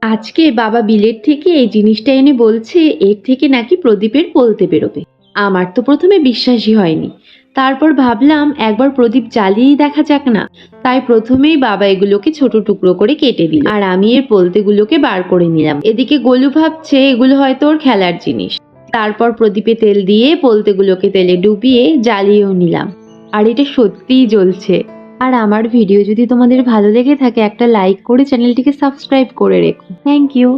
আজকে বাবা বিলেত থেকে এই জিনিসটা এনে বলছে এর থেকে নাকি প্রদীপের বলতে বেরোবে। আমার তো প্রথমে বিশ্বাসই হয়নি। তারপর ভাবলাম একবার প্রদীপ জ্বালিয়েই দেখা যাক না। তাই প্রথমেই বাবা এগুলোকে ছোট টুকরো করে কেটে দিল, আর আমি এর বলতেগুলোকে বার করে নিলাম। এদিকে গোলু ভাবছে এগুলো হয়তো ওর খেলার জিনিস। তারপর প্রদীপে তেল দিয়ে বলতেগুলোকে তেলে ডুবিয়ে জ্বালিয়েও নিলাম, আর এটা সত্যিই জ্বলছে। আর আমার ভিডিও যদি তোমাদের ভালো লেগে থাকে একটা লাইক করে চ্যানেলটিকে সাবস্ক্রাইব করে রেখো। Thank you.